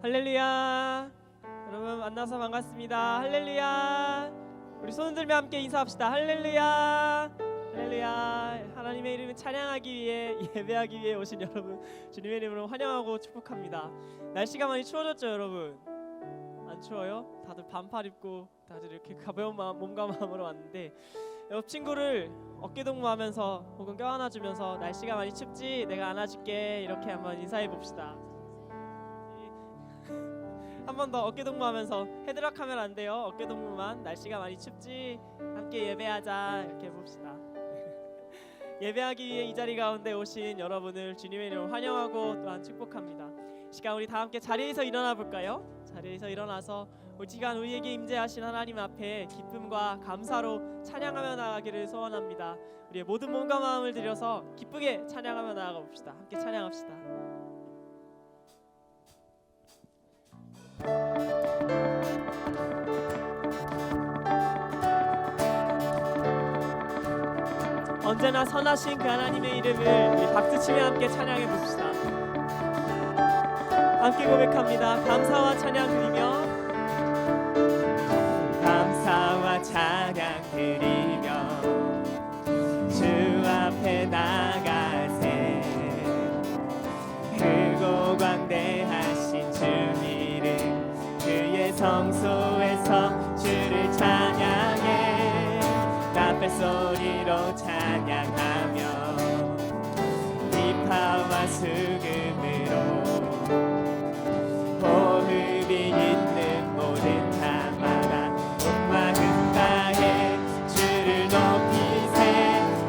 할렐루야. 여러분 만나서 반갑습니다. 할렐루야. 우리 손 들며 함께 인사합시다. 할렐루야. 할렐루야. 하나님의 이름을 찬양하기 위해 예배하기 위해 오신 여러분 주님의 이름으로 환영하고 축복합니다. 날씨가 많이 추워졌죠 여러분? 안 추워요? 다들 반팔 입고 다들 이렇게 가벼운 몸과 마음으로 왔는데 옆 친구를 어깨 동무하면서 혹은 껴안아주면서 날씨가 많이 춥지? 내가 안아줄게 이렇게 한번 인사해 봅시다. 한 번 더 어깨 동무하면서 헤드락 하면 안 돼요. 어깨 동무만. 날씨가 많이 춥지? 함께 예배하자 이렇게 해봅시다. 예배하기 위해 이 자리 가운데 오신 여러분을 주님의 이름으로 환영하고 또한 축복합니다. 이 시간 우리 다 함께 자리에서 일어나 볼까요? 자리에서 일어나서 이 시간 우리에게 임재하신 하나님 앞에 기쁨과 감사로 찬양하며 나아가기를 소원합니다. 우리의 모든 몸과 마음을 들여서 기쁘게 찬양하며 나아가 봅시다. 함께 찬양합시다. 언제나 선하신 그 하나님의 이름을 우리 박수치며 함께 찬양해 봅시다. 함께 고백합니다. 감사와 찬양 드리며 감사와 찬양 드리며 주 앞에 나가세 크고 광대하신 주 이름 그의 성소에서 주를 찬양해 나팔 소리로 찬양하며 비파와 수금으로 호흡이 있는 모든 자마다 온 마음 다해 주를 높이세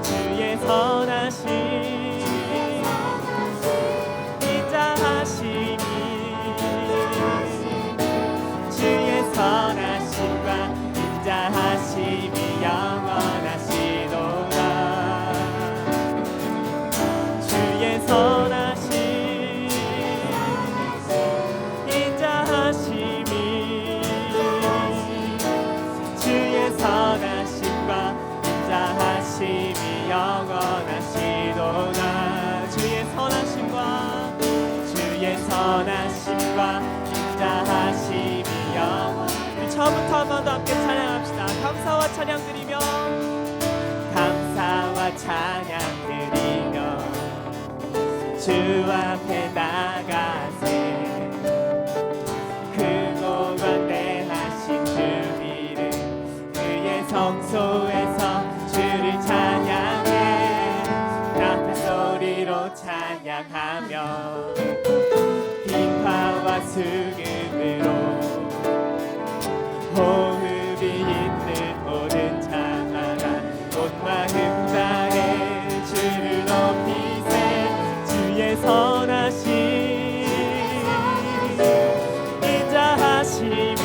주의 선하심 인자하심이 주의 선하심과 인자하심이 영원하시도다 주의 선하심 인자하심이 주의 선하심과 인자하심이 영원하시도다 주의 선하심과 주의 선하심과 인자하심이 영원 우리 처음부터 한 번 더 함께 찬양합시다. 감사와 찬양 드리며 감사와 찬양 드리며 주 앞에 나가세 크고 광대하신 주 이름 그의 성소에서 주를 찬양해 나팔 소리로 찬양하며 비파와 수금으로 호흡이 있는 모든 자마다 온 마음 다해 주를 높이세 주의 선하심 인자하심이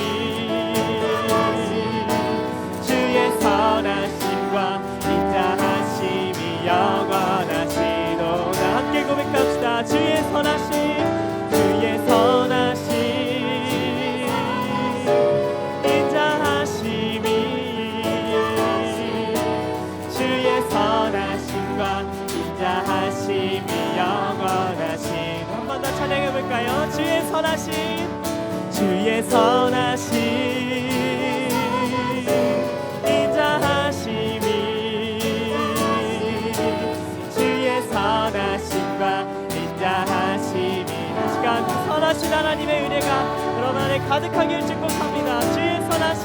주의 선하심과 인자하심이 영원하시도다 함께 고백합시다. 주의 선하심 주의 선하심 인자하심이 주의 선하심과 인자하심이 영원하신 한 번 더 찬양해 볼까요? 주의 선하심 주의 선하심 인자하심이 주의 선하심과 인자하심이 이 시간 그 선하신 하나님의 은혜가 여러분 안에 가득하길 축복합니다. 주의 선하심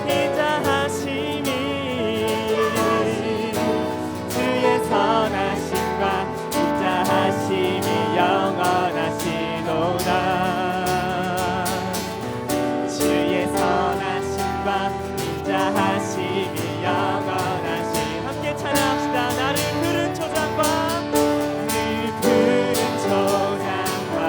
인자하심이 주의 선하심과 인자하심이 영원하시도다 주의 선하심과 인자하심이 영원하시 함께 찬양합시다. 나를 푸른 초장과 늘 푸른 초장과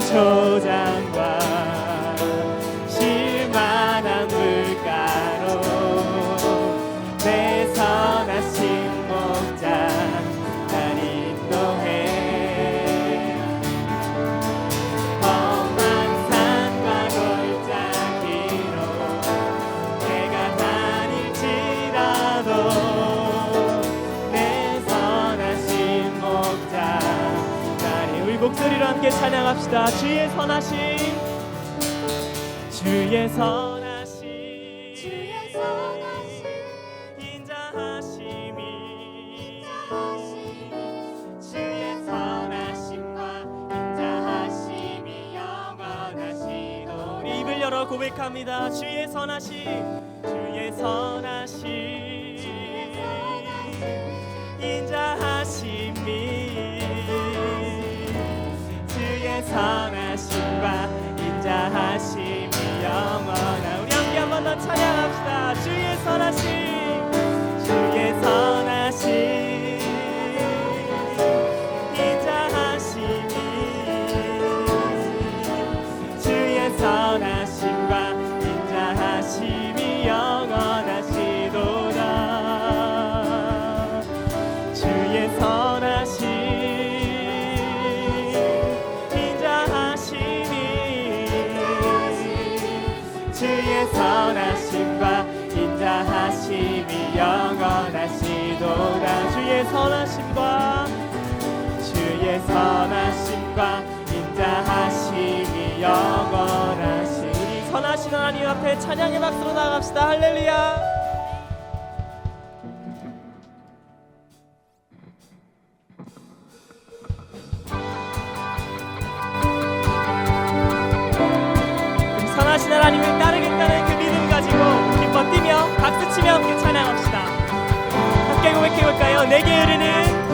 초장과 실만한 물가로 내 선하신 목자 날 인도해. 험한 산과 골짜기로 내가 다닐지라도 내 선하신 목자 나를. 우리 목소리로 함께 찬양합시다. 주의 선하심, 주의 선하심, 주의 선하심, 인자하심이, 주의 선하심과 인자하심이 영원하시도록. 입을 열어 고백합니다. 주의 선하심, 주의 선하심, 인자하심이, 주의 선하심과 인자하심이 영원하. 우리 함께 한 번 더 찬양합시다. 주의 선하심, 주의 선하심, 인자하심이, 주의 선하심과 인자하심이 영원하시도다. 주의 선하심, 주의 선하심과 인자하심이 영원하시도다. 주의 선하심과, 주의 선하심과 인자하심이 영원하시. 우리 선하신 하나님 앞에 찬양의 박수로 나아갑시다. 할렐루야. 선하신 하나님을 따르겠다는 그 믿음 가지고 기뻐 뛰며 박수치며 함께 찬양합시다. 함께 고백해볼까요? 내게 흐르는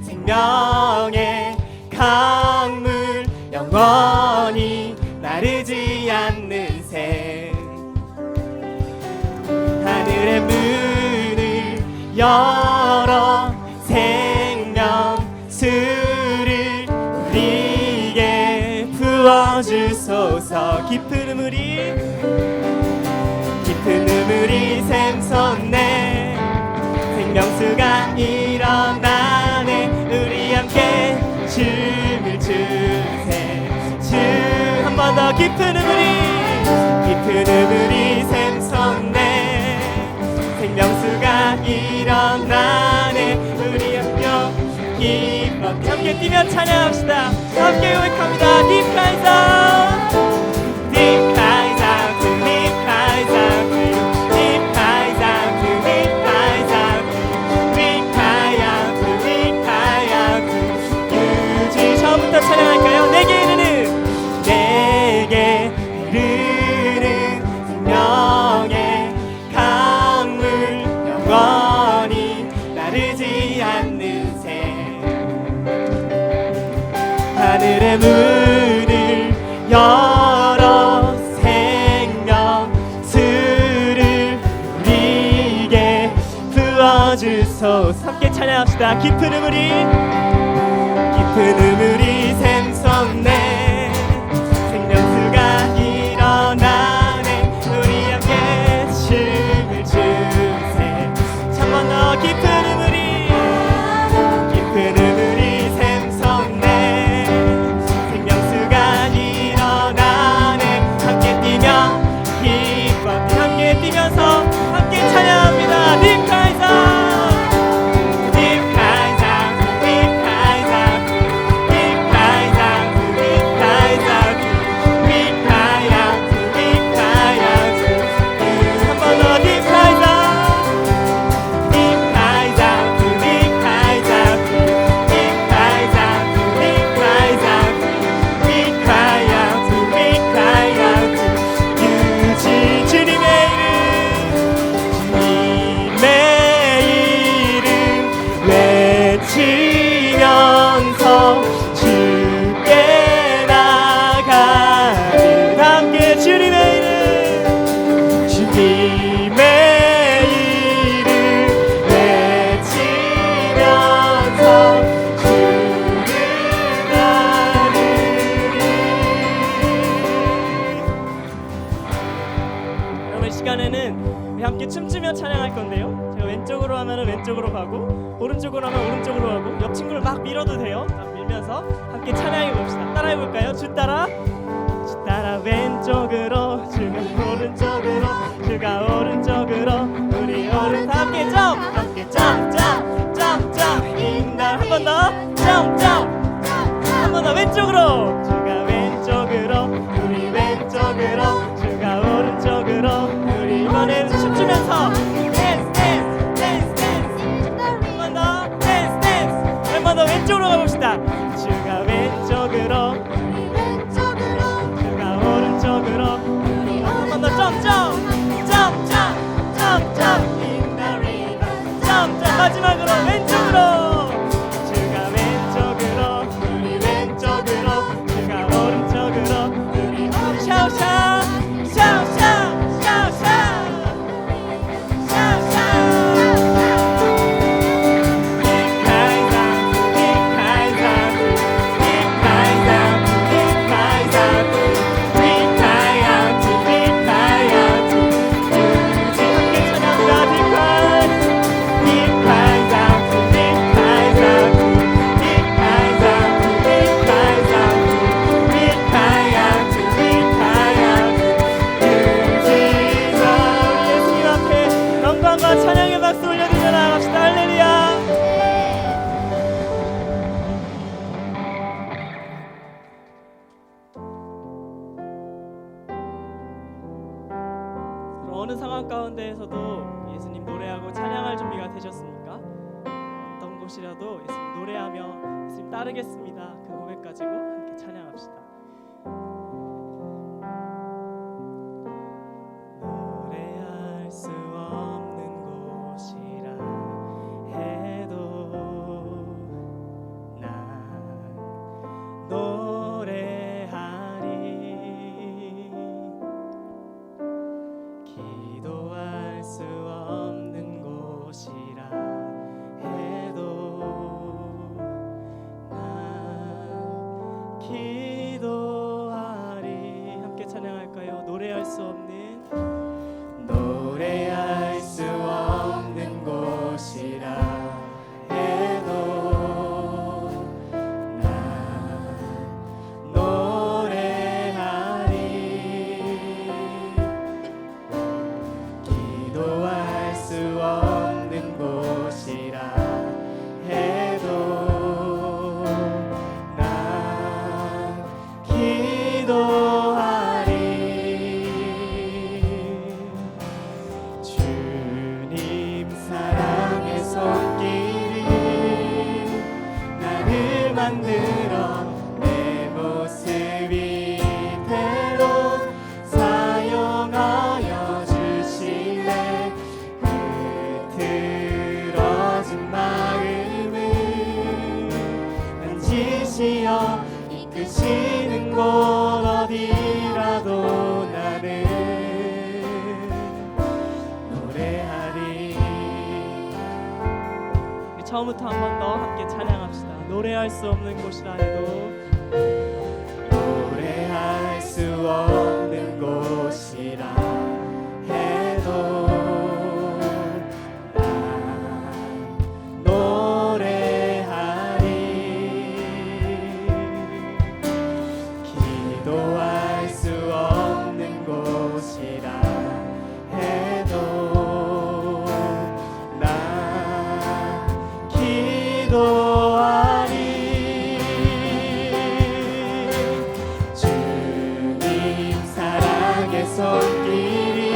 생명의 강물, 영원히 마르지 않는 새. 하늘의 문을 열어 생명수를 우리에게 부어주소서. 깊은 우물이 샘솟네. 생명수가 일어나네. 우리 함께 춤을 추세. 한 번 더. 깊은 우물이 샘솟네. 생명수가 일어나네. 우리 함께 뛰며 찬양합시다. 함께 고백합니다. Deep cries out, deep cries out, deep cries out, deep cries out, deep cries out, we cry out, we cry out. 유지. 처음부터 찬양할까요? 내게 흐르는 생명의 강물, 영원히 마르지 않는 새. 하늘의 문을 열어 생명수를 우리에게 부어주소서. 함께 찬양합시다. 깊은 우물이 샘솟네. 생명수가 일어나네. 우리 함께 춤을 추세. 한 번 더. 깊은 우물이 샘솟네. 생명수가 일어나네. 함께 뛰며 기뻐. 함께 뛰면서 함께 찬양합니다. Deep cries out, deep cries out, deep cries out, deep cries out, deep 우리 함께 춤추며 찬양할 건데요. 제가 왼쪽으로 하면 왼쪽으로 가고 오른쪽으로 하면 오른쪽으로 가고 옆 친구를 막 밀어도 돼요. 막 밀면서 함께 찬양해 봅시다. 따라해 볼까요? 주 따라 왼쪽으로 주가 오른쪽으로 주가 오른쪽으로 우리 오른 함께 점 함께 점점점점 인날 한 번 더 점점 한 번 더 왼쪽으로 주가 왼쪽으로 우리 왼쪽으로 주가 오른쪽으로 우리 이번엔 춤추면서 댄스 댄스 댄스 댄스 한 번 더 댄스 댄스 한 번 더 왼쪽으로 가봅시다. 주가 왼쪽으로 주가 오른쪽으로 한 번 더 점점 점점 점점 in the river 점점 마지막으로 왼쪽으로 주가 왼쪽으로 우리 왼쪽으로 주가 오른쪽으로 우리 샤우샤 샤우샤 샤우샤 샤우샤 찬양의 박수 올려드리며 나아갑시다. 할렐루야. 어느 상황 가운데에서도 예수님 노래하고 찬양할 준비가 되셨습니까? 어떤 곳이라도 예수님 노래하며 예수님 따르겠습니다. 그 고백 가지고 함께 찬양합시다. 노래할 수 없는 곳이라 해도 난 노래하리. 기도할 수 없는 곳이라 해도 난 기도하리. 함께 찬양할까요? 노래할 수 없는 곳이라 해도 난 노래하리. 기도할 수 없는 곳이라 해도 난 기도하리. 주님 사랑의 손길이 나를 만들어 내 모습 이대로 사용하여 주시네. 흐트러진 마음을 만지시어 이끄시는 곳 어디라도 나는 노래하리. 우리 처음부터 한 번 더 함께 찬양합시다. 노래할 수 없는 곳이라 해도 노래할 수 없는 곳이라 해도 난 노래하리. 기도할 수 없는 곳이라 해도 난 기도하리. 주님 사랑의 손길이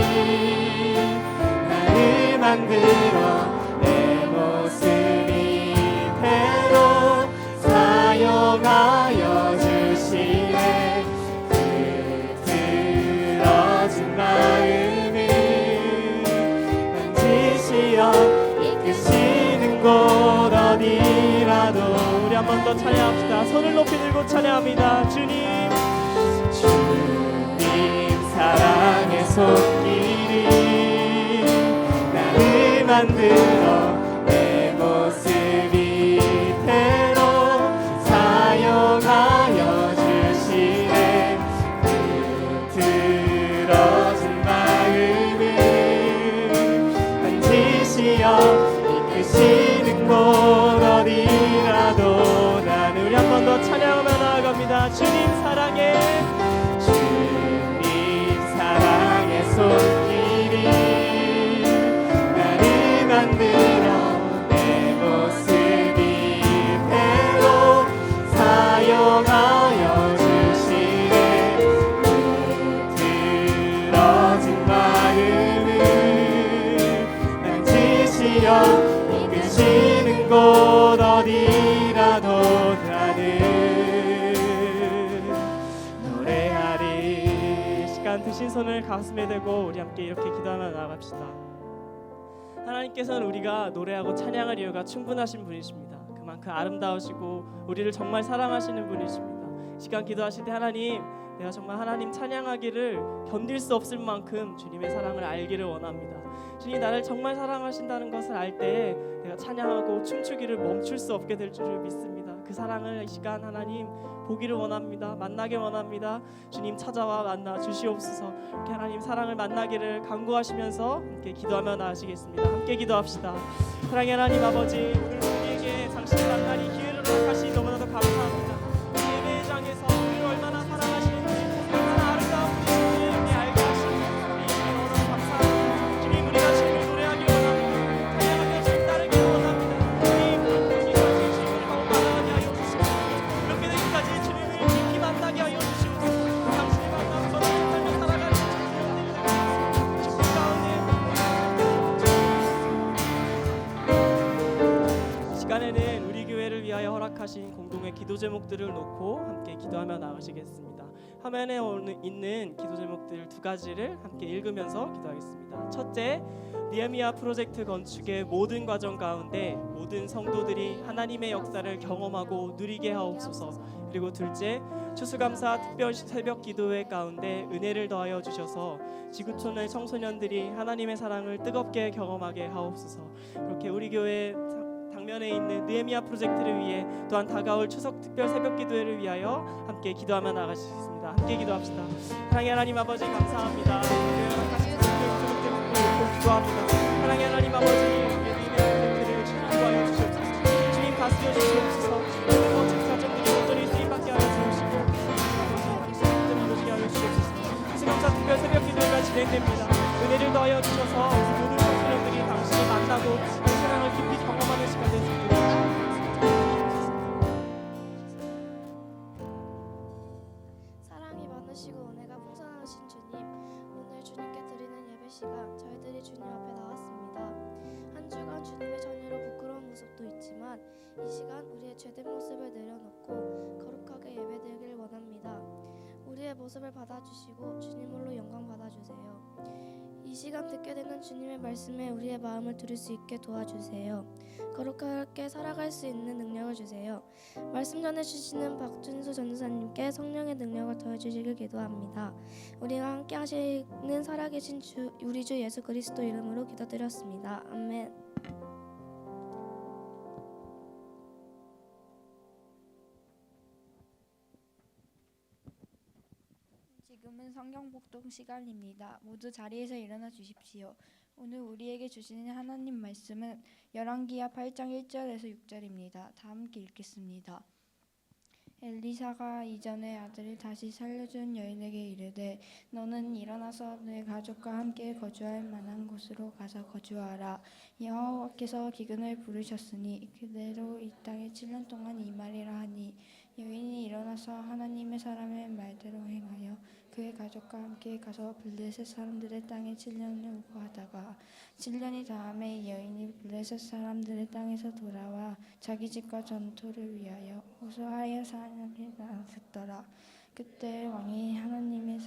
나를 만들어 내 모습 이대로 사용하여 주시네. 흐트러진 마음을 만지시어 이끄시는 곳 어디라도. 우리 한 번 더 찬양합시다. 손을 높이 들고 찬양합니다. 주님 사랑의 손길이 나를 만들어 내 모습 이대로 사용하여 주시네. 흐트러진 마음을 지시어 이끄시는 곳 어디라도 난 우리 한 번 더 찬양하며 나아갑니다. 주님 사랑해 주님 사랑의 손길이 나를 만들어 내 모습이 배로 사용하여 주시네 들어진 마음을 난 지시어 이끄시는 곳 어디라도 나는 노래하리. 시간 드신 손을 가슴에 대고 우리 함께 이렇게 기도하며 나아갑시다. 하나님께서는 우리가 노래하고 찬양할 이유가 충분하신 분이십니다. 그만큼 아름다우시고 우리를 정말 사랑하시는 분이십니다. 시간 기도하실 때 하나님, 내가 정말 하나님 찬양하기를 견딜 수 없을 만큼 주님의 사랑을 알기를 원합니다. 주님이 나를 정말 사랑하신다는 것을 알 때 내가 찬양하고 춤추기를 멈출 수 없게 될 줄을 믿습니다. 그 사랑을 이 시간 하나님 보기를 원합니다. 만나길 원합니다. 주님 찾아와 만나 주시옵소서. 이렇게 하나님 사랑을 만나기를 간구하시면서 함께 기도하며 나아가시겠습니다. 함께 기도합시다. 사랑의 하나님 아버지, 오늘 우리에게 당신을 만나니 기회를 허락하시니 너무나도 감사합니다. 이 예배장에서 우리를 얼마나 사랑하시는지, 얼마나 아름다운 분이신지 우리 알게 하시니 우리 너무나 감사합니다. 주님, 우리가 주님을 노래하길 원합니다. 찬양하며 주님 따르길 원합니다. 주님, 여기까지 주님을 너무 만나게 하여 주시고 이렇게 되기까지 주님을 깊이 만나게 하여 주시고 당신을 만나서 삶을 살아가는 축복 가운데 시간에는 우리 교회를 위하여 허락하신 공동의 기도 제목들을 놓고 함께 기도하며 나가시겠습니다. 화면에 있는 기도 제목들 두 가지를 함께 읽으면서 기도하겠습니다. 첫째, 니에미야 프로젝트 건축의 모든 과정 가운데 모든 성도들이 하나님의 역사를 경험하고 누리게 하옵소서. 그리고 둘째, 추수감사 특별 새벽 기도회 가운데 은혜를 더하여 주셔서 지구촌의 청소년들이 하나님의 사랑을 뜨겁게 경험하게 하옵소서. 그렇게 우리 교회 당면에 있는 느헤미야 프로젝트를 위해 또한 다가올 추석 특별 새벽 기도회를 위하여 함께 기도하며 나가시겠습니다. 함께 기도합시다. 사랑의 하나님 아버지 감사합니다. 기도합니다. 사랑의 하나님 아버지, 느헤미야 프로젝트를 주님 구하여 주시옵소서. 주님 다스려 주시옵소서. 모든 거친 가정들이 온전히 쓰임받게 하여 주시고 당신의 뜻을 이루게 하여 주시옵소서. 추수감사 특별 새벽 기도회가 진행됩니다. 은혜를 더하여 주셔서 모든 청소년들이 당신을 만나고 그 사랑을 깊이 경험하는 시간 될 수 있도록 사랑이 많으시고 은혜가 풍성하신 주님, 오늘 주님께 드리는 예배 시간 저희들이 주님 앞에 나왔습니다. 한 주간 주님의 자녀로 부끄러운 모습도 있지만 이 시간 우리의 죄된 모습을 내려놓고 거룩하게 예배드리길 원합니다. 우리의 모습을 받아주시고 주님으로 영광 받아주세요. 이 시간 듣게 되는 주님의 말씀에 우리의 마음을 들을 수 있게 도와주세요. 거룩하게 살아갈 수 있는 능력을 주세요. 말씀 전해주시는 박준수 전도사님께 성령의 능력을 더해주시길 기도합니다. 우리와 함께 하시는 살아계신 우리 주 예수 그리스도 이름으로 기도드렸습니다. 아멘. 지금은 성경 복동 시간입니다. 모두 자리에서 일어나 주십시오. 오늘 우리에게 주시는 하나님 말씀은 열왕기하 8장 1절에서 6절입니다. 다 함께 읽겠습니다. 엘리사가 이전에 아들을 다시 살려준 여인에게 이르되 너는 일어나서 내 가족과 함께 거주할 만한 곳으로 가서 거주하라. 여호와께서 기근을 부르셨으니 그대로 이 땅에 7년 동안 임하리라 하니 여인이 일어나서 하나님의 사람의 말대로 행하여 그의 가족과 함께 가서 블레셋 사람들의 땅에 7년을 거하다가 7년이 다음에 여인이 블레셋 사람들의 땅에서 돌아와 자기 집과 전토를 위하여 호소하여 사냥을 나섰더라. 그때 왕이 하나님의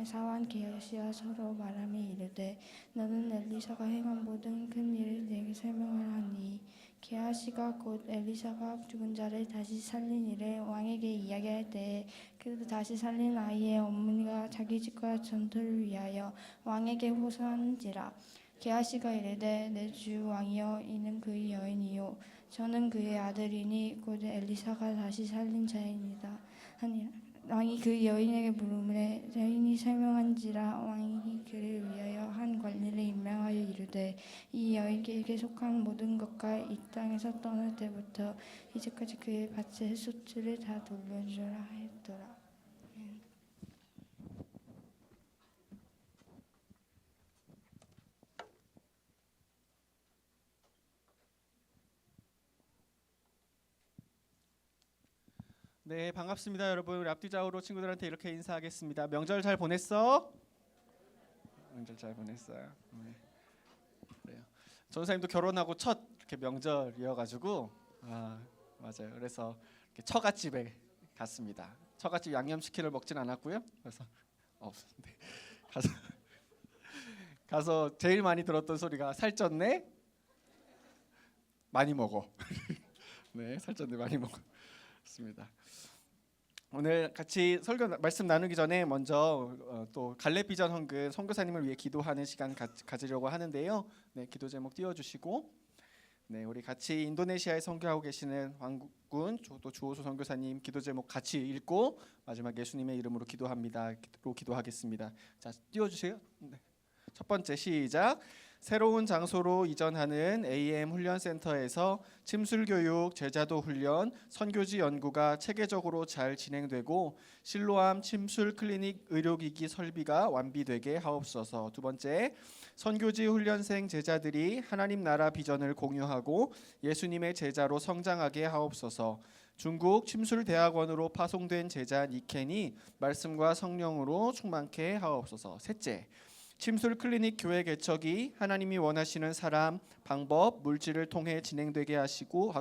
사환 게하시와 서로 말하며 이르되 너는 엘리사가 행한 모든 큰 일을 내게 설명하라니 게하시가 곧 엘리사가 죽은 자를 다시 살린 일을 왕에게 이야기할 때에 그 다시 살린 아이의 어머니가 자기 집과 전토를 위하여 왕에게 호소하는지라. 게하시가 이르되 내 주 왕이여 이는 그의 여인이요 저는 그의 아들이니 곧 엘리사가 다시 살린 자이니이다 하니라. 왕이 그 여인에게 물음에 여인이 설명한지라 왕이 그를 위하여 한 관리를 임명하여 이르되 이 여인에게 속한 모든 것과 이 땅에서 떠날 때부터 이제까지 그의 밭의 소출을 다 돌려주라 하였더라. 네, 반갑습니다, 여러분. 우리 앞뒤 좌우로 친구들한테 이렇게 인사하겠습니다. 명절 잘 보냈어? 명절 잘 보냈어요. 네. 그래요. 전사님도 결혼하고 첫 이렇게 명절이어가지고 맞아요. 그래서 이렇게 처갓집에 갔습니다. 처갓집 양념치킨을 먹진 않았고요. 그래서 없는데 가서 제일 많이 들었던 소리가 살쪘네? 많이 먹어. 네, 살쪘네 많이 먹었습니다. 오늘 같이 설교 말씀 나누기 전에 먼저 또 갈렙 비전 헌금 선교사님을 위해 기도하는 시간 가지려고 하는데요. 네, 기도 제목 띄워주시고, 네, 우리 같이 인도네시아에 선교하고 계시는 왕군 또 주호수 선교사님 기도 제목 같이 읽고 마지막 예수님의 이름으로 기도하겠습니다. 자, 띄워주세요. 네. 첫 번째 시작. 새로운 장소로 이전하는 AM 훈련센터에서 침술교육, 제자도 훈련, 선교지 연구가 체계적으로 잘 진행되고 실로암 침술 클리닉 의료기기 설비가 완비되게 하옵소서. 두 번째, 선교지 훈련생 제자들이 하나님 나라 비전을 공유하고 예수님의 제자로 성장하게 하옵소서. 중국 침술대학원으로 파송된 제자 니켄이 말씀과 성령으로 충만케 하옵소서. 셋째, 침술 클리닉 교회 개척이 하나님이 원하시는 사람, 방법, 물질을 통해 진행되게 하시고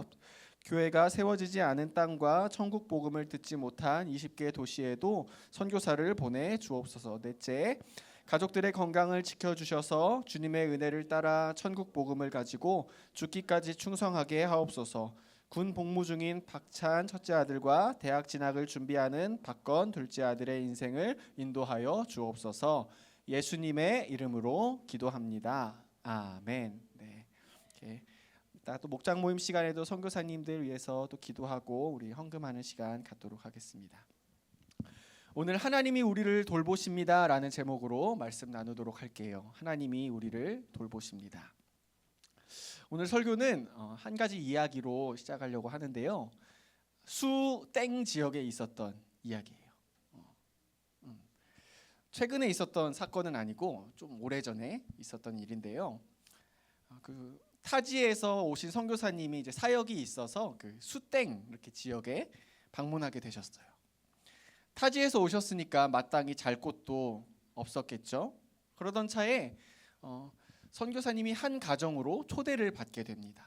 교회가 세워지지 않은 땅과 천국 복음을 듣지 못한 20개 도시에도 선교사를 보내 주옵소서. 넷째, 가족들의 건강을 지켜주셔서 주님의 은혜를 따라 천국 복음을 가지고 죽기까지 충성하게 하옵소서. 군 복무 중인 박찬 첫째 아들과 대학 진학을 준비하는 박건 둘째 아들의 인생을 인도하여 주옵소서. 예수님의 이름으로 기도합니다. 아멘. 네. 이렇게 이따 또 목장 모임 시간에도 선교사님들 위해서 또 기도하고 우리 헌금하는 시간 갖도록 하겠습니다. 오늘 하나님이 우리를 돌보십니다라는 제목으로 말씀 나누도록 할게요. 하나님이 우리를 돌보십니다. 오늘 설교는 한 가지 이야기로 시작하려고 하는데요. 수땡 지역에 있었던 이야기예요. 최근에 있었던 사건은 아니고 좀 오래전에 있었던 일인데요. 그 타지에서 오신 선교사님이 이제 사역이 있어서 그 수땡 이렇게 지역에 방문하게 되셨어요. 타지에서 오셨으니까 마땅히 잘 곳도 없었겠죠. 그러던 차에 선교사님이 한 가정으로 초대를 받게 됩니다.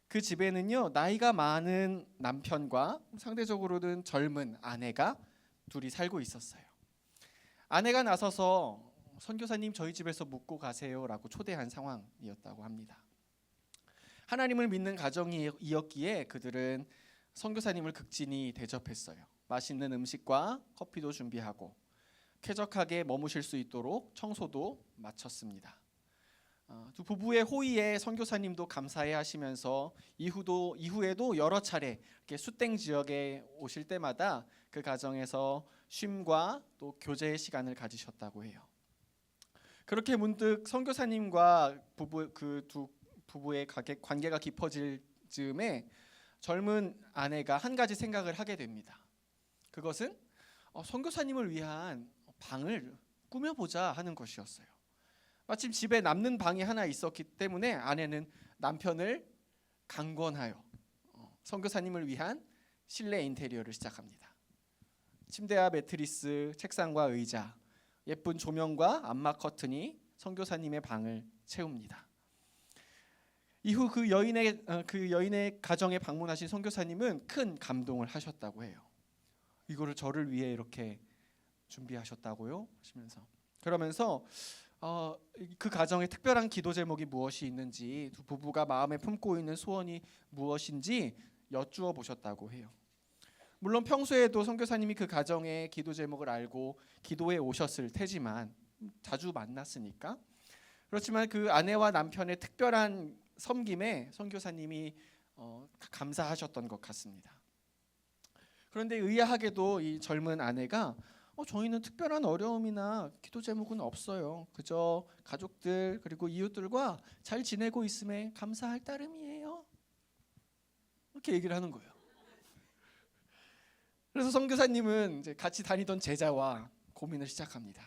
그 집에는요, 나이가 많은 남편과 상대적으로는 젊은 아내가 둘이 살고 있었어요. 아내가 나서서 선교사님 저희 집에서 묵고 가세요라고 초대한 상황이었다고 합니다. 하나님을 믿는 가정이었기에 그들은 선교사님을 극진히 대접했어요. 맛있는 음식과 커피도 준비하고 쾌적하게 머무실 수 있도록 청소도 마쳤습니다. 두 부부의 호의에 선교사님도 감사해 하시면서 이후에도 여러 차례 이렇게 수땡 지역에 오실 때마다 그 가정에서 쉼과 또 교제의 시간을 가지셨다고 해요. 그렇게 문득 선교사님과 그 두 부부의 관계가 깊어질 즈음에 젊은 아내가 한 가지 생각을 하게 됩니다. 그것은 선교사님을 위한 방을 꾸며보자 하는 것이었어요. 마침 집에 남는 방이 하나 있었기 때문에 아내는 남편을 강권하여 선교사님을 위한 실내 인테리어를 시작합니다. 침대와 매트리스, 책상과 의자, 예쁜 조명과 암막 커튼이 선교사님의 방을 채웁니다. 이후 그 여인의 가정에 방문하신 선교사님은 큰 감동을 하셨다고 해요. 이거를 저를 위해 이렇게 준비하셨다고요? 하시면서 그러면서 그 가정의 특별한 기도 제목이 무엇이 있는지, 두 부부가 마음에 품고 있는 소원이 무엇인지 여쭈어 보셨다고 해요. 물론 평소에도 선교사님이 그 가정의 기도 제목을 알고 기도해 오셨을 테지만 자주 만났으니까. 그렇지만 그 아내와 남편의 특별한 섬김에 선교사님이 감사하셨던 것 같습니다. 그런데 의아하게도 이 젊은 아내가 저희는 특별한 어려움이나 기도 제목은 없어요. 그저 가족들 그리고 이웃들과 잘 지내고 있음에 감사할 따름이에요. 이렇게 얘기를 하는 거예요. 그래서 선교사님은 이제 같이 다니던 제자와 고민을 시작합니다.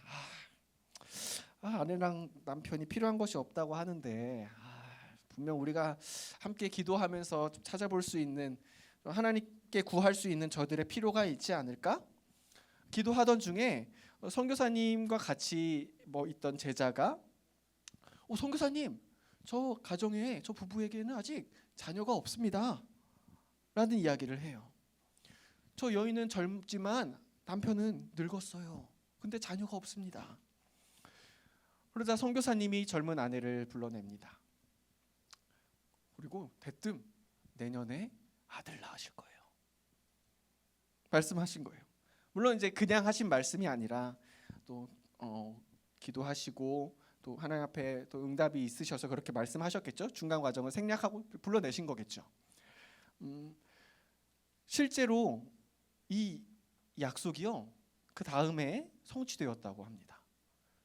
아내랑 남편이 필요한 것이 없다고 하는데 분명 우리가 함께 기도하면서 좀 찾아볼 수 있는 하나님께 구할 수 있는 저들의 필요가 있지 않을까? 기도하던 중에 선교사님과 같이 있던 제자가 선교사님, 저 가정에 저 부부에게는 아직 자녀가 없습니다 라는 이야기를 해요. 저 여인은 젊지만 남편은 늙었어요. 근데 자녀가 없습니다. 그러자 선교사님이 젊은 아내를 불러냅니다. 그리고 대뜸 내년에 아들 낳으실 거예요. 말씀하신 거예요. 물론 이제 그냥 하신 말씀이 아니라 또 기도하시고 또 하나님 앞에 또 응답이 있으셔서 그렇게 말씀하셨겠죠. 중간 과정을 생략하고 불러내신 거겠죠. 실제로 이 약속이요 그 다음에 성취되었다고 합니다.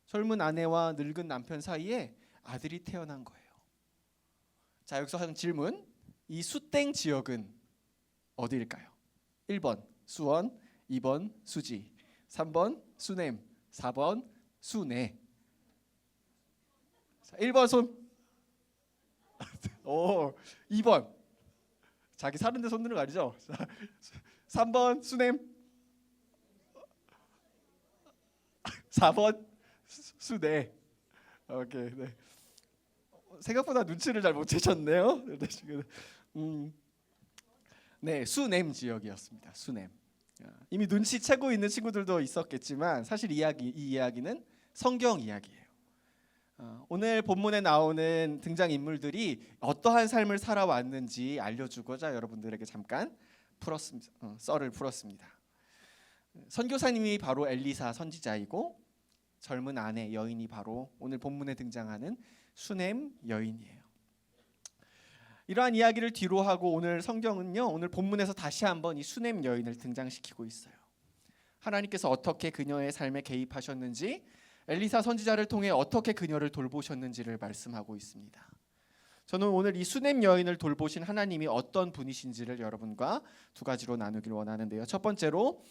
젊은 아내와 늙은 남편 사이에 아들이 태어난 거예요. 자, 여기서 하는 질문, 이 수땡 지역은 어디일까요? 1번 수원, 2번 수지, 3번 수냄, 4번 수내. 자, 1번 손. 2번 자기 사는데 손 드는 거 아니죠? 3번 수냄, 4번 수내. 오케이. 네. 생각보다 눈치를 잘 못 채셨네요. 네, 수냄 지역이었습니다. 수냄. 이미 눈치채고 있는 친구들도 있었겠지만 사실 이 이야기는 성경 이야기예요. 오늘 본문에 나오는 등장 인물들이 어떠한 삶을 살아왔는지 알려주고자 여러분들에게 잠깐 썰을 풀었습니다. 선교사님이 바로 엘리사 선지자이고 젊은 아내 여인이 바로 오늘 본문에 등장하는 수냄 여인이에요. 이러한 이야기를 뒤로 하고 오늘 성경은요, 오늘 본문에서 다시 한번 이 수냄 여인을 등장시키고 있어요. 하나님께서 어떻게 그녀의 삶에 개입하셨는지, 엘리사 선지자를 통해 어떻게 그녀를 돌보셨는지를 말씀하고 있습니다. 저는 오늘 이 수냄 여인을 돌보신 하나님이 어떤 분이신지를 여러분과 두 가지로 나누길 원하는데요. 첫 번째로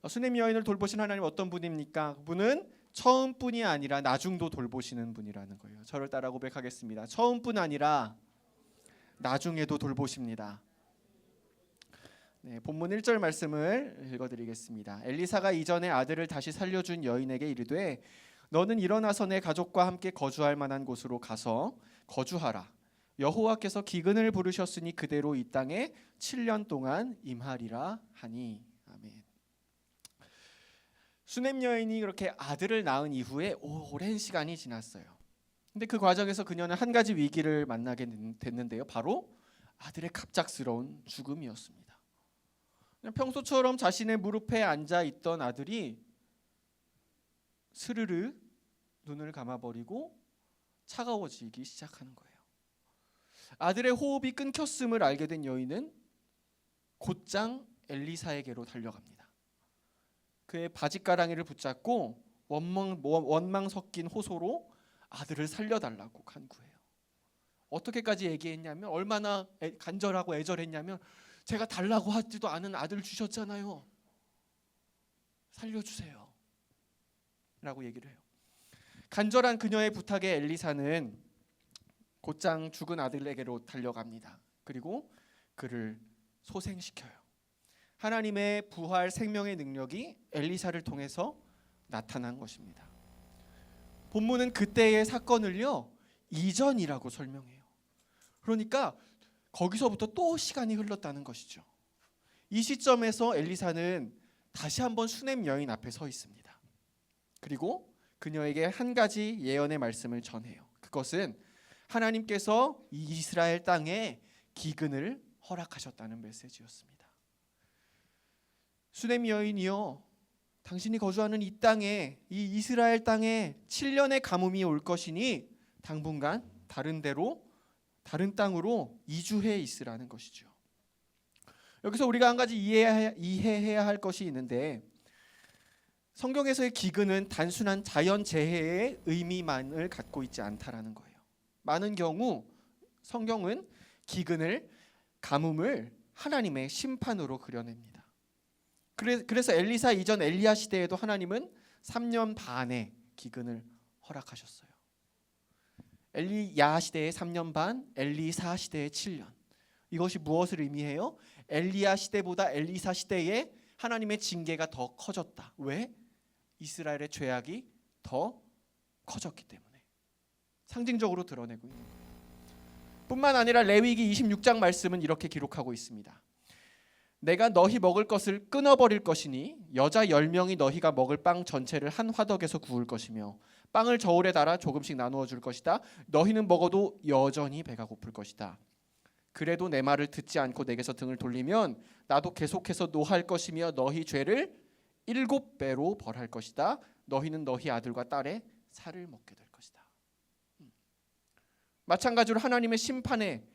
수냄 여인을 돌보신 하나님 어떤 분입니까? 그분은 처음뿐이 아니라 나중도 돌보시는 분이라는 거예요. 저를 따라 고백하겠습니다. 처음뿐 아니라 나중에도 돌보십니다. 네, 본문 1절 말씀을 읽어드리겠습니다. 엘리사가 이전에 아들을 다시 살려준 여인에게 이르되 너는 일어나서 내 가족과 함께 거주할 만한 곳으로 가서 거주하라. 여호와께서 기근을 부르셨으니 그대로 이 땅에 7년 동안 임하리라 하니. 아멘. 수냄 여인이 그렇게 아들을 낳은 이후에 오랜 시간이 지났어요. 근데 그 과정에서 그녀는 한 가지 위기를 만나게 됐는데요. 바로 아들의 갑작스러운 죽음이었습니다. 평소처럼 자신의 무릎에 앉아 있던 아들이 스르르 눈을 감아버리고 차가워지기 시작하는 거예요. 아들의 호흡이 끊겼음을 알게 된 여인은 곧장 엘리사에게로 달려갑니다. 그의 바짓가랑이를 붙잡고 원망 섞인 호소로 아들을 살려달라고 간구해요. 어떻게까지 얘기했냐면 얼마나 간절하고 애절했냐면 제가 달라고 하지도 않은 아들 주셨잖아요. 살려주세요 라고 얘기를 해요. 간절한 그녀의 부탁에 엘리사는 곧장 죽은 아들에게로 달려갑니다. 그리고 그를 소생시켜요. 하나님의 부활 생명의 능력이 엘리사를 통해서 나타난 것입니다. 본문은 그때의 사건을요 이전이라고 설명해요. 그러니까 거기서부터 또 시간이 흘렀다는 것이죠. 이 시점에서 엘리사는 다시 한번 수냄 여인 앞에 서 있습니다. 그리고 그녀에게 한 가지 예언의 말씀을 전해요. 그것은 하나님께서 이 이스라엘 땅에 기근을 허락하셨다는 메시지였습니다. 수냄 여인이요, 당신이 거주하는 이 땅에, 이 이스라엘 땅에 7년의 가뭄이 올 것이니 당분간 다른 땅으로 이주해 있으라는 것이죠. 여기서 우리가 한 가지 이해해야 할 것이 있는데, 성경에서의 기근은 단순한 자연재해의 의미만을 갖고 있지 않다라는 거예요. 많은 경우 성경은 기근을, 가뭄을 하나님의 심판으로 그려냅니다. 그래서 엘리사 이전 엘리야 시대에도 하나님은 3년 반의 기근을 허락하셨어요. 엘리야 시대의 3년 반, 엘리사 시대의 7년. 이것이 무엇을 의미해요? 엘리야 시대보다 엘리사 시대에 하나님의 징계가 더 커졌다. 왜? 이스라엘의 죄악이 더 커졌기 때문에. 상징적으로 드러내고 있는 거예요. 뿐만 아니라 레위기 26장 말씀은 이렇게 기록하고 있습니다. 내가 너희 먹을 것을 끊어버릴 것이니 여자 10명이 너희가 먹을 빵 전체를 한 화덕에서 구울 것이며 빵을 저울에 달아 조금씩 나누어 줄 것이다. 너희는 먹어도 여전히 배가 고플 것이다. 그래도 내 말을 듣지 않고 내게서 등을 돌리면 나도 계속해서 노할 것이며 너희 죄를 7배로 벌할 것이다. 너희는 너희 아들과 딸의 살을 먹게 될 것이다. 마찬가지로 하나님의 심판의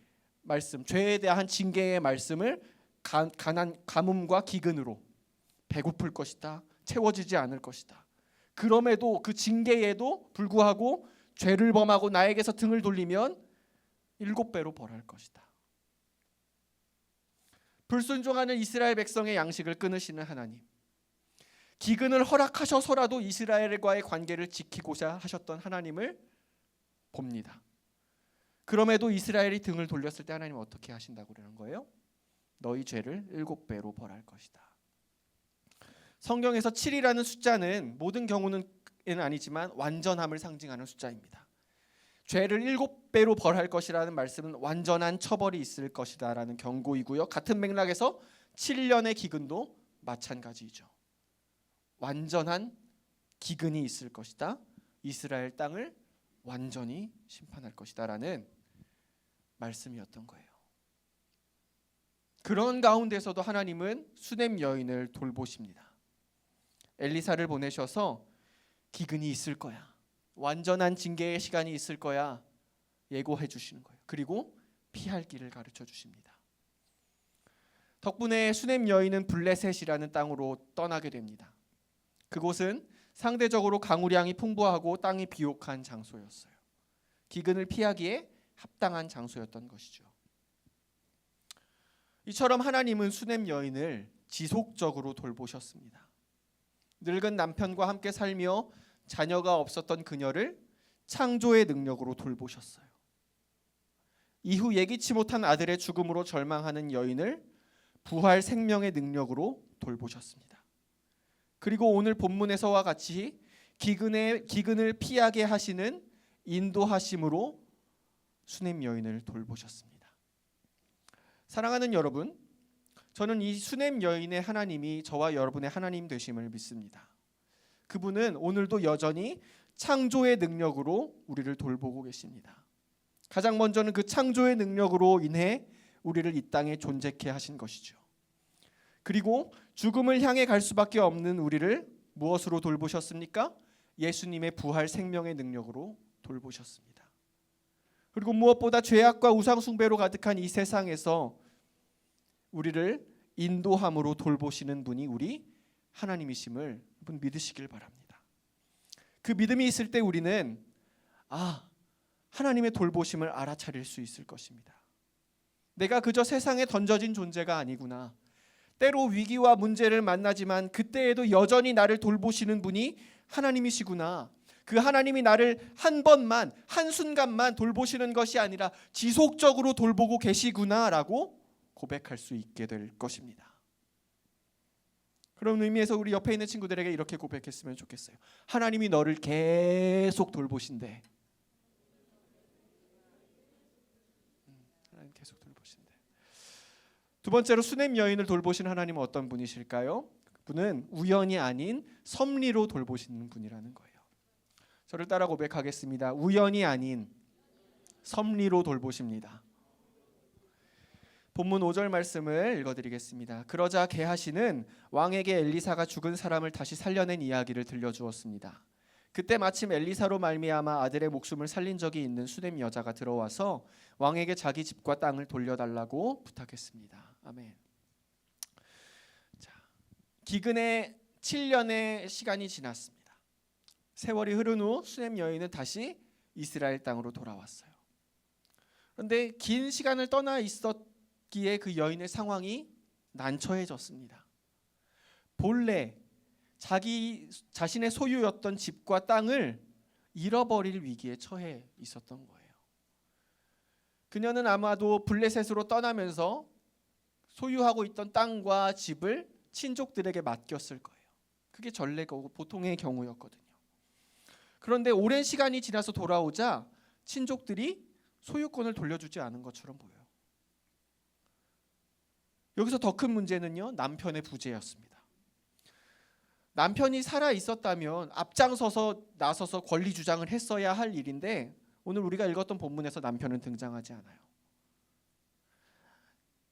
말씀, 죄에 대한 징계의 말씀을 가뭄과 기근으로 배고플 것이다. 채워지지 않을 것이다. 그럼에도 그 징계에도 불구하고 죄를 범하고 나에게서 등을 돌리면 7배로 벌할 것이다. 불순종하는 이스라엘 백성의 양식을 끊으시는 하나님, 기근을 허락하셔서라도 이스라엘과의 관계를 지키고자 하셨던 하나님을 봅니다. 그럼에도 이스라엘이 등을 돌렸을 때 하나님은 어떻게 하신다고 그러는 거예요? 너희 죄를 7배로 벌할 것이다. 성경에서 7이라는 숫자는 모든 경우는 아니지만 완전함을 상징하는 숫자입니다. 죄를 7배로 벌할 것이라는 말씀은 완전한 처벌이 있을 것이다라는 경고이고요. 같은 맥락에서 7년의 기근도 마찬가지죠. 완전한 기근이 있을 것이다. 이스라엘 땅을 완전히 심판할 것이다라는 말씀이었던 거예요. 그런 가운데서도 하나님은 수넴 여인을 돌보십니다. 엘리사를 보내셔서 기근이 있을 거야, 완전한 징계의 시간이 있을 거야 예고해 주시는 거예요. 그리고 피할 길을 가르쳐 주십니다. 덕분에 수넴 여인은 블레셋이라는 땅으로 떠나게 됩니다. 그곳은 상대적으로 강우량이 풍부하고 땅이 비옥한 장소였어요. 기근을 피하기에 합당한 장소였던 것이죠. 이처럼 하나님은 수넴 여인을 지속적으로 돌보셨습니다. 늙은 남편과 함께 살며 자녀가 없었던 그녀를 창조의 능력으로 돌보셨어요. 이후 예기치 못한 아들의 죽음으로 절망하는 여인을 부활 생명의 능력으로 돌보셨습니다. 그리고 오늘 본문에서와 같이 기근을 피하게 하시는 인도하심으로 수넴 여인을 돌보셨습니다. 사랑하는 여러분, 저는 이 수넴 여인의 하나님이 저와 여러분의 하나님 되심을 믿습니다. 그분은 오늘도 여전히 창조의 능력으로 우리를 돌보고 계십니다. 가장 먼저는 그 창조의 능력으로 인해 우리를 이 땅에 존재케 하신 것이죠. 그리고 죽음을 향해 갈 수밖에 없는 우리를 무엇으로 돌보셨습니까? 예수님의 부활 생명의 능력으로 돌보셨습니다. 그리고 무엇보다 죄악과 우상 숭배로 가득한 이 세상에서 우리를 인도함으로 돌보시는 분이 우리 하나님이심을 여러분 믿으시길 바랍니다. 그 믿음이 있을 때 우리는 하나님의 돌보심을 알아차릴 수 있을 것입니다. 내가 그저 세상에 던져진 존재가 아니구나. 때로 위기와 문제를 만나지만 그때에도 여전히 나를 돌보시는 분이 하나님이시구나. 그 하나님이 나를 한 번만, 한순간만 돌보시는 것이 아니라 지속적으로 돌보고 계시구나라고 고백할 수 있게 될 것입니다. 그런 의미에서 우리 옆에 있는 친구들에게 이렇게 고백했으면 좋겠어요. 하나님이 너를 계속 돌보신대. 하나님 계속 돌보신대. 두 번째로 수넴 여인을 돌보신 하나님은 어떤 분이실까요? 그분은 우연이 아닌 섭리로 돌보시는 분이라는 거예요. 저를 따라 고백하겠습니다. 우연이 아닌 섭리로 돌보십니다. 본문 5절 말씀을 읽어드리겠습니다. 그러자 게하시는 왕에게 엘리사가 죽은 사람을 다시 살려낸 이야기를 들려주었습니다. 그때 마침 엘리사로 말미암아 아들의 목숨을 살린 적이 있는 수넴 여자가 들어와서 왕에게 자기 집과 땅을 돌려달라고 부탁했습니다. 아멘. 기근의 7년의 시간이 지났습니다. 세월이 흐른 후 수넴 여인은 다시 이스라엘 땅으로 돌아왔어요. 그런데 긴 시간을 떠나 있었기에 그 여인의 상황이 난처해졌습니다. 본래 자신의 소유였던 집과 땅을 잃어버릴 위기에 처해 있었던 거예요. 그녀는 아마도 블레셋으로 떠나면서 소유하고 있던 땅과 집을 친족들에게 맡겼을 거예요. 그게 전례가 보통의 경우였거든요. 그런데 오랜 시간이 지나서 돌아오자 친족들이 소유권을 돌려주지 않은 것처럼 보여요. 여기서 더 큰 문제는요, 남편의 부재였습니다. 남편이 살아 있었다면 앞장서서 나서서 권리 주장을 했어야 할 일인데 오늘 우리가 읽었던 본문에서 남편은 등장하지 않아요.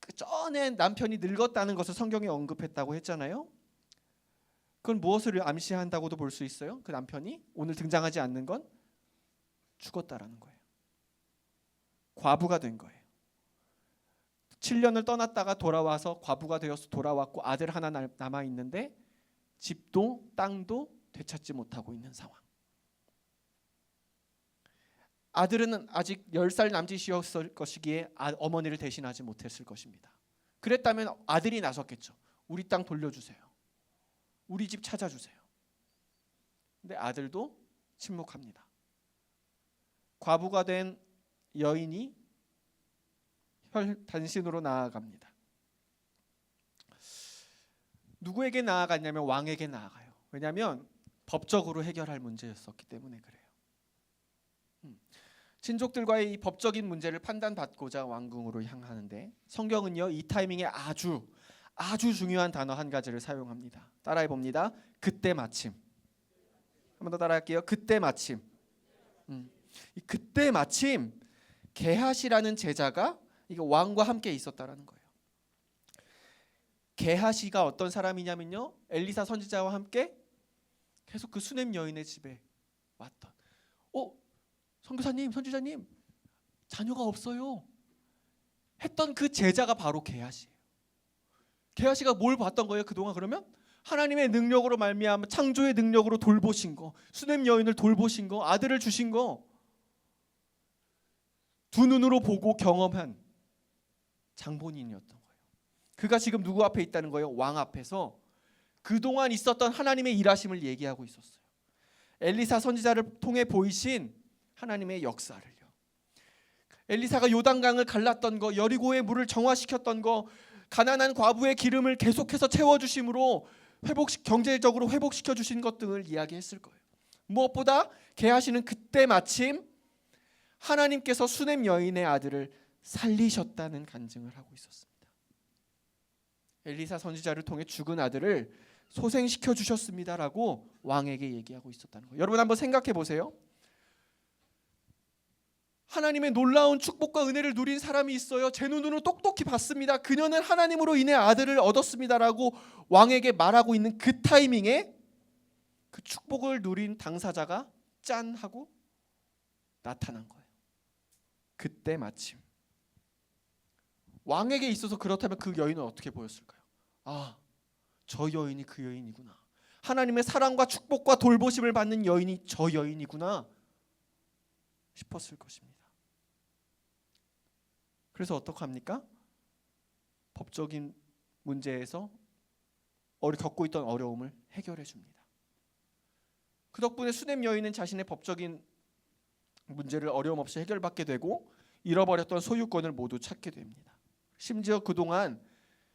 그 전에 남편이 늙었다는 것을 성경에 언급했다고 했잖아요. 그건 무엇을 암시한다고도 볼 수 있어요? 그 남편이 오늘 등장하지 않는 건 죽었다라는 거예요. 과부가 된 거예요. 7년을 떠났다가 돌아와서 과부가 되어서 돌아왔고 아들 하나 남아 있는데 집도 땅도 되찾지 못하고 있는 상황. 아들은 아직 10살 남짓이었을 것이기에 어머니를 대신하지 못했을 것입니다. 그랬다면 아들이 나섰겠죠. 우리 땅 돌려주세요. 우리 집 찾아주세요. 근데 아들도 침묵합니다. 과부가 된 여인이 단신으로 나아갑니다. 누구에게 나아갔냐면 왕에게 나아가요. 왜냐하면 법적으로 해결할 문제였었기 때문에 그래요. 친족들과의 이 법적인 문제를 판단받고자 왕궁으로 향하는데 성경은요, 이 타이밍에 아주 중요한 단어 한 가지를 사용합니다. 따라해 봅니다. 그때 마침. 한 번 더 따라할게요. 그때 마침. 이 그때 마침 게하시라는 제자가 이거 왕과 함께 있었다라는 거예요. 게하시가 어떤 사람이냐면요, 엘리사 선지자와 함께 계속 그 수넴 여인의 집에 왔던. 선교사님, 선지자님, 자녀가 없어요. 했던 그 제자가 바로 게하시예요. 게하시가 뭘 봤던 거예요? 그동안 그러면 하나님의 능력으로 말미암아 창조의 능력으로 돌보신 거, 수넴 여인을 돌보신 거, 아들을 주신 거 두 눈으로 보고 경험한 장본인이었던 거예요. 그가 지금 누구 앞에 있다는 거예요? 왕 앞에서 그동안 있었던 하나님의 일하심을 얘기하고 있었어요. 엘리사 선지자를 통해 보이신 하나님의 역사를요. 엘리사가 요단강을 갈랐던 거, 여리고의 물을 정화시켰던 거, 가난한 과부의 기름을 계속해서 채워주심으로 경제적으로 회복시켜 주신 것 등을 이야기했을 거예요. 무엇보다 게하시는 그때 마침 하나님께서 수넴 여인의 아들을 살리셨다는 간증을 하고 있었습니다. 엘리사 선지자를 통해 죽은 아들을 소생시켜 주셨습니다라고 왕에게 얘기하고 있었다는 거예요. 여러분 한번 생각해 보세요. 하나님의 놀라운 축복과 은혜를 누린 사람이 있어요. 제 눈으로 똑똑히 봤습니다. 그녀는 하나님으로 인해 아들을 얻었습니다라고 왕에게 말하고 있는 그 타이밍에 그 축복을 누린 당사자가 짠 하고 나타난 거예요. 그때 마침. 왕에게 있어서 그렇다면 그 여인은 어떻게 보였을까요? 저 여인이 그 여인이구나. 하나님의 사랑과 축복과 돌보심을 받는 여인이 저 여인이구나 싶었을 것입니다. 그래서 어떡합니까? 법적인 문제에서 겪고 있던 어려움을 해결해 줍니다. 그 덕분에 수넴 여인은 자신의 법적인 문제를 어려움 없이 해결받게 되고 잃어버렸던 소유권을 모두 찾게 됩니다. 심지어 그동안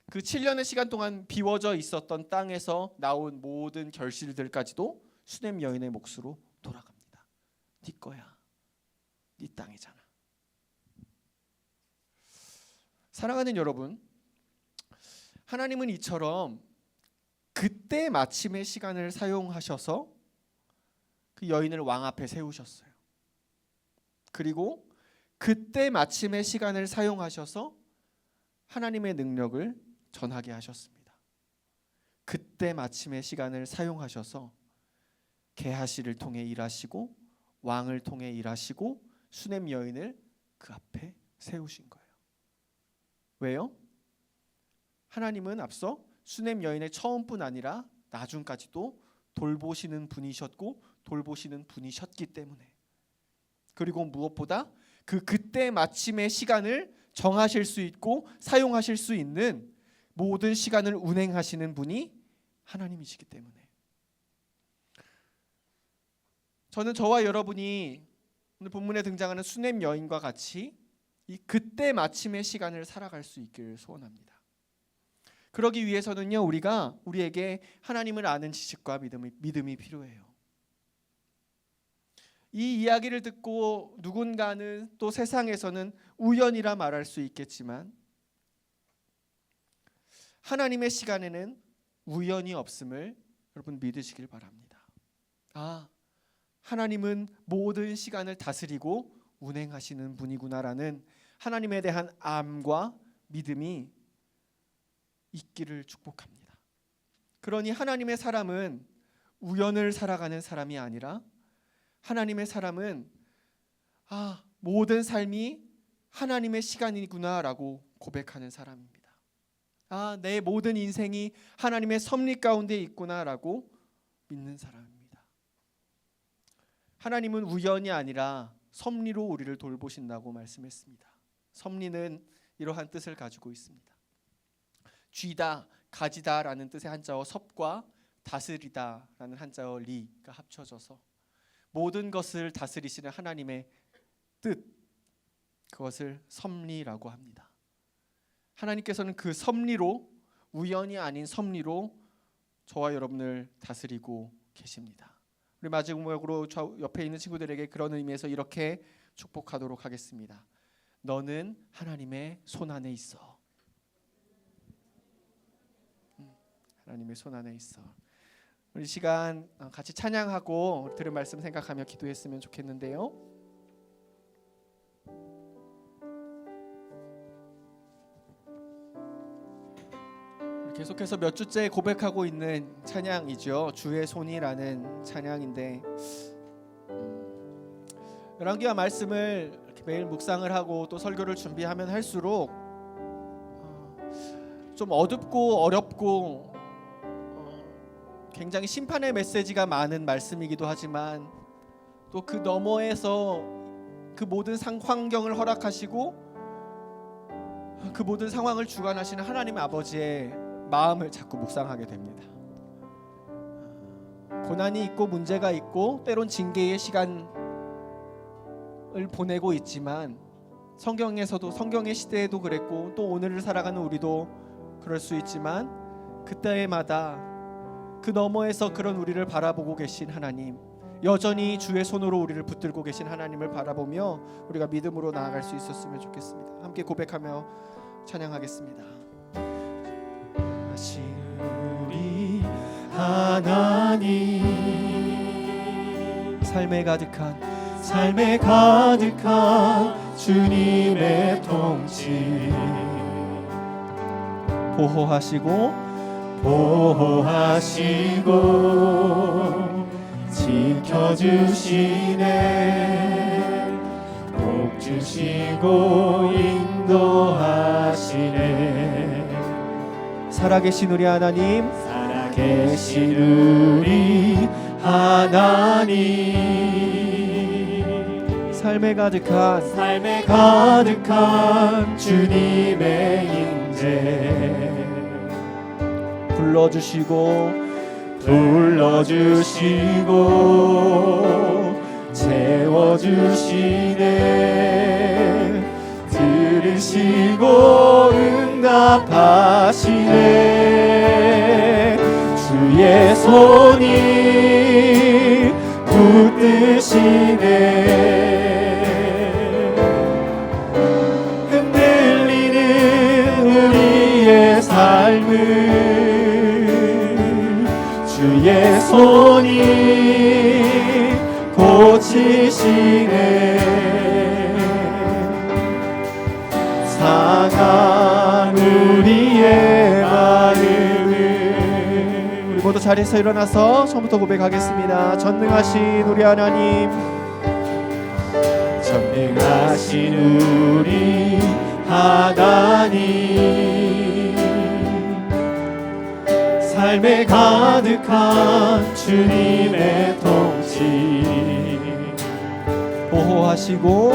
그 7년의 시간 동안 비워져 있었던 땅에서 나온 모든 결실들까지도 수넴 여인의 몫으로 돌아갑니다. 네 거야. 네 땅이잖아. 사랑하는 여러분, 하나님은 이처럼 그때 마침의 시간을 사용하셔서 그 여인을 왕 앞에 세우셨어요. 그리고 그때 마침의 시간을 사용하셔서 하나님의 능력을 전하게 하셨습니다. 그때 마침의 시간을 사용하셔서 게하시를 통해 일하시고 왕을 통해 일하시고 수넴 여인을 그 앞에 세우신 거예요. 왜요? 하나님은 앞서 수넴 여인의 처음뿐 아니라 나중까지도 돌보시는 분이셨고 돌보시는 분이셨기 때문에, 그리고 무엇보다 그때 마침의 시간을 정하실 수 있고 사용하실 수 있는 모든 시간을 운행하시는 분이 하나님이시기 때문에, 저는 저와 여러분이 오늘 본문에 등장하는 수넴 여인과 같이 이 그때 마침의 시간을 살아갈 수 있기를 소원합니다. 그러기 위해서는요, 우리에게 하나님을 아는 지식과 믿음이 필요해요. 이 이야기를 듣고 누군가는 또 세상에서는 우연이라 말할 수 있겠지만, 하나님의 시간에는 우연이 없음을 여러분 믿으시길 바랍니다. 하나님은 모든 시간을 다스리고 운행하시는 분이구나라는 하나님에 대한 암과 믿음이 있기를 축복합니다. 그러니 하나님의 사람은 우연을 살아가는 사람이 아니라, 하나님의 사람은 모든 삶이 하나님의 시간이구나라고 고백하는 사람입니다. 내 모든 인생이 하나님의 섭리 가운데 있구나라고 믿는 사람입니다. 하나님은 우연이 아니라 섭리로 우리를 돌보신다고 말씀했습니다. 섭리는 이러한 뜻을 가지고 있습니다. 쥐다, 가지다라는 뜻의 한자어 섭과 다스리다라는 한자어 리가 합쳐져서 모든 것을 다스리시는 하나님의 뜻, 그것을 섭리라고 합니다. 하나님께서는 그 섭리로, 우연이 아닌 섭리로 저와 여러분을 다스리고 계십니다. 우리 마지막으로 저 옆에 있는 친구들에게 그런 의미에서 이렇게 축복하도록 하겠습니다. 너는 하나님의 손 안에 있어. 하나님의 손 안에 있어. 우리 시간 같이 찬양하고 들은 말씀 생각하며 기도했으면 좋겠는데요. 계속해서 몇 주째 고백하고 있는 찬양이죠. 주의 손이라는 찬양인데, 열왕기와 말씀을 이렇게 매일 묵상을 하고 또 설교를 준비하면 할수록 좀 어둡고 어렵고 굉장히 심판의 메시지가 많은 말씀이기도 하지만, 또 그 너머에서 그 모든 환경을 허락하시고 그 모든 상황을 주관하시는 하나님 아버지의 마음을 자꾸 묵상하게 됩니다. 고난이 있고 문제가 있고 때론 징계의 시간을 보내고 있지만, 성경에서도, 성경의 시대에도 그랬고 또 오늘을 살아가는 우리도 그럴 수 있지만, 그때마다 그 너머에서 그런 우리를 바라보고 계신 하나님, 여전히 주의 손으로 우리를 붙들고 계신 하나님을 바라보며 우리가 믿음으로 나아갈 수 있었으면 좋겠습니다. 함께 고백하며 찬양하겠습니다. 하신 우리 하나님, 삶에 가득한 주님의 통치, 보호하시고 지켜주시네, 복 주시고 인도하시네. 살아계신 우리 하나님, 살아계신 우리 하나님, 삶에 가득한 주님의 인재, 불러주시고 채워주시네, 들으시고 응답하시네. 주의 손이 붙드시네, 흔들리는 우리의 삶을 주의 손이 고치시네. 상한 우리의 마음을, 우리 모두 자리에서 일어나서 처음부터 고백하겠습니다. 전능하신 우리 하나님, 전능하신 우리 하나님, 삶에 가득한 주님의 통치 보호하시고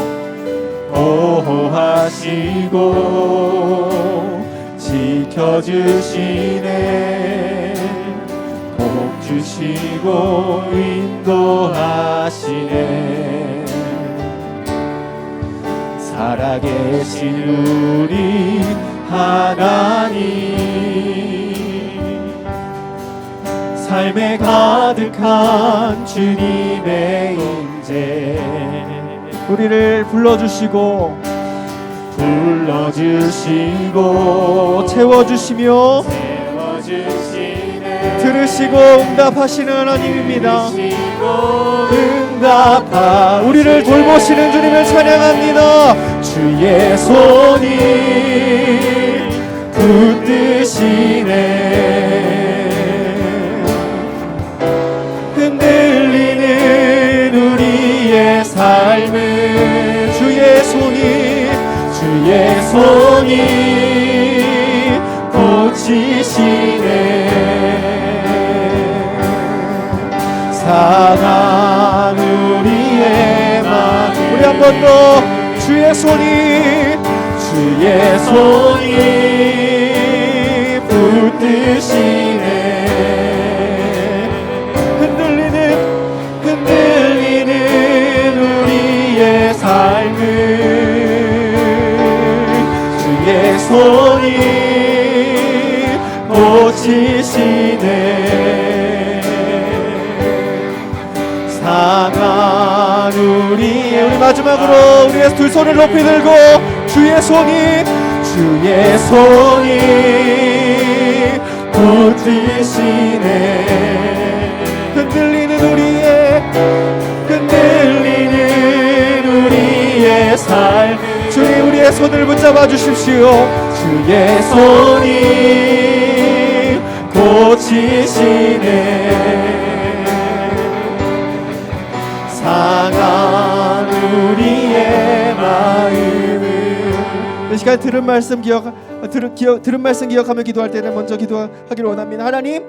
지켜주시네 복 주시고 인도하시네 살아계신 우리 하나님 삶에 가득한 주님의 인재 우리를 불러주시고 채워주시며 들으시고 응답하시는 하나님입니다. 우리를 돌보시는 주님을 찬양합니다. 주의 손이 붙드시네 흔들리는 우리의 삶을 주의 손이 고치시네 상한 우리의 마음 우리 한 번 더 주의 손이 붙드시네 흔들리는 우리의 삶을 주의 손이 고치시네 상한 우리 마지막으로 우리의 두 손을 높이 들고 주의 손이 붙드시네 흔들리는 우리의 삶 주님 우리의 손을 붙잡아 주십시오 주의 손이 고치시네 상한 우리의 마음을 이 시간 들은 말씀 기억하며 기도할 때는 먼저 기도하기를 원합니다. 하나님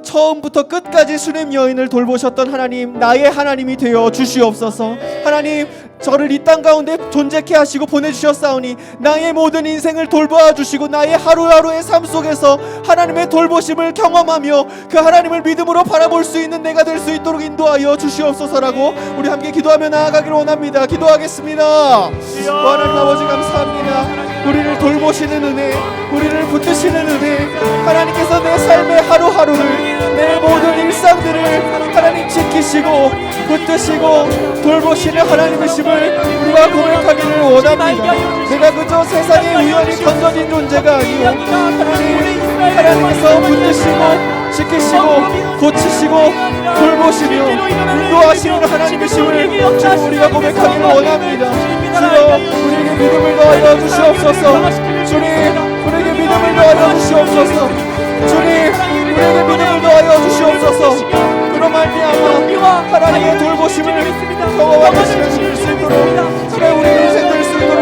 처음부터 끝까지 수냄 여인을 돌보셨던 하나님 나의 하나님이 되어 주시옵소서. 하나님 저를 이 땅 가운데 존재케 하시고 보내주셨사오니 나의 모든 인생을 돌보아 주시고 나의 하루하루의 삶 속에서 하나님의 돌보심을 경험하며 그 하나님을 믿음으로 바라볼 수 있는 내가 될 수 있도록 인도하여 주시옵소서라고 우리 함께 기도하며 나아가기를 원합니다. 기도하겠습니다. 하나님 아버지 감사합니다. 우리를 돌보시는 은혜 우리를 붙드시는 은혜 하나님께서 내 삶의 하루하루를 내 모든 일상들을 하나님 지키시고 붙드시고 돌보시는 하나님이심을 우리가 고백하기를 원합니다. 내가 그저 세상에 우연히 던져진 존재가 아니오 하나님께서 붙드시고 지키시고 고치시고 돌보시며 인도하시는 하나님이심을 우리가 고백하기를 원합니다. 주여 우리에게 믿음을 더하여 주시옵소서. 주님 우리에게 믿음을 더하여 주시옵소서. 주님 우리에게 믿음을 더하여 주시옵소서. 그로 말미암아 하나님의 돌보심을 경험하게 될 수 있도록 주의 우리 인생 될 수 있도록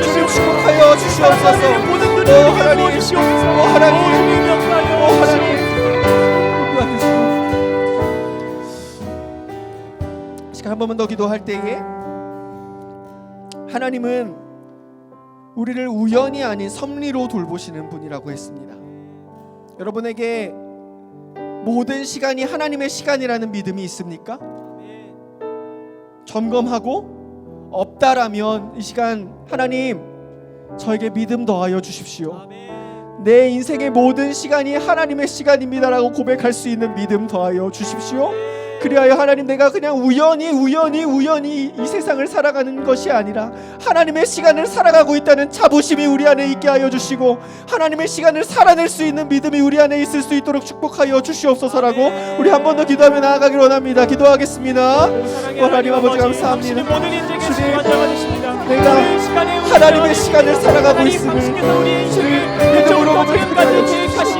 주님 축복하여 주시옵소서. 오 하나님 시간 한 번만 더 기도할 때에 하나님은 우리를 우연이 아닌 섭리로 돌보시는 분이라고 했습니다. 여러분에게 모든 시간이 하나님의 시간이라는 믿음이 있습니까? 점검하고 없다라면 이 시간 하나님 저에게 믿음 더하여 주십시오. 내 인생의 모든 시간이 하나님의 시간입니다라고 고백할 수 있는 믿음 더하여 주십시오. 그리하여 하나님 내가 그냥 우연히 이 세상을 살아가는 것이 아니라 하나님의 시간을 살아가고 있다는 자부심이 우리 안에 있게 하여 주시고 하나님의 시간을 살아낼 수 있는 믿음이 우리 안에 있을 수 있도록 축복하여 주시옵소서라고 우리 한 번 더 기도하며 나아가기를 원합니다. 기도하겠습니다. 하나님 아버지 감사합니다. 주님 내가 하나님의 시간을 살아가고 있음을 믿음으로 고백하여 주시옵소서.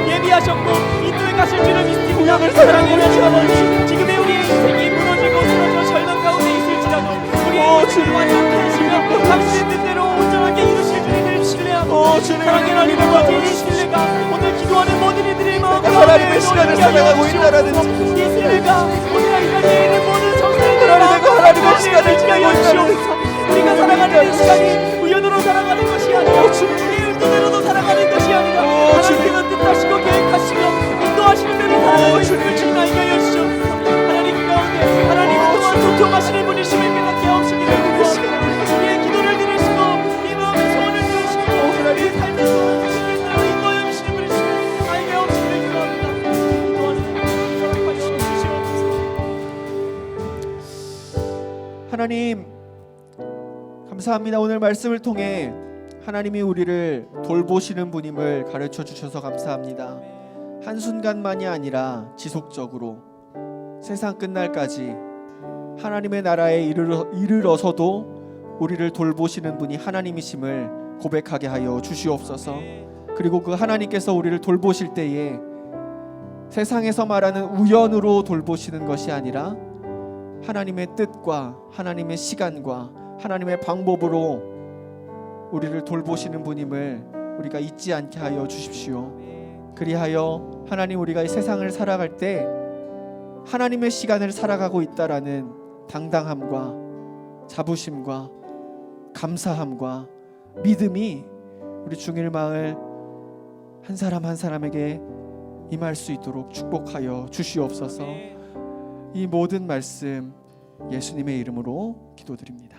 예비하셨고 인도에 가실 줄을 믿습니다. 우연을 사랑하고 아버지 지금의 우리 인생이 무너지고 쓰러져 절망 가운데 있을지라도 우리의 인생을 완전히 하시며 당신의 뜻대로 온전하게 이루실 주님을 신뢰하고 주님 사랑의 하나님의 이 신뢰가 오늘 기도하는 모든 이들의 마음을 하나님의 시간을 살아가고 있다라는 이 신뢰가 우리가 이 자리에 있는 모든 정사들의 하나님과 하나님의 시간을 지내고 있다는 우리가 살아가는 이 시간이 우연으로 살아가는 것이 아니라 우리의 의도대로도 살아가는 것이 아니라 하나님께서 뜻하시고 계획하시고 인도하시는 대로 살아가는 것을 주님 알게 하여 주시옵소서. 하나님 가운데 하나님은 또한 소통하시는 분이심을 깨닫게 하옵시기를 구하옵나이다. 우리의 기도를 들으시고 이 마음의 소원을 들으시고 우리의 삶의 소원을 주시겠다고 인도하여 주시는 분이심을 알게 하옵시기를 구합니다. 기도하는 사랑하여 주시옵소서. 하나님 감사합니다. 오늘 말씀을 통해 하나님이 우리를 돌보시는 분임을 가르쳐 주셔서 감사합니다. 한순간만이 아니라 지속적으로 세상 끝날까지 하나님의 나라에 이르러서도 우리를 돌보시는 분이 하나님이심을 고백하게 하여 주시옵소서. 그리고 그 하나님께서 우리를 돌보실 때에 세상에서 말하는 우연으로 돌보시는 것이 아니라 하나님의 뜻과 하나님의 시간과 하나님의 방법으로 우리를 돌보시는 분임을 우리가 잊지 않게 하여 주십시오. 그리하여 하나님 우리가 이 세상을 살아갈 때 하나님의 시간을 살아가고 있다라는 당당함과 자부심과 감사함과 믿음이 우리 중일마을 한 사람 한 사람에게 임할 수 있도록 축복하여 주시옵소서. 이 모든 말씀 예수님의 이름으로 기도드립니다.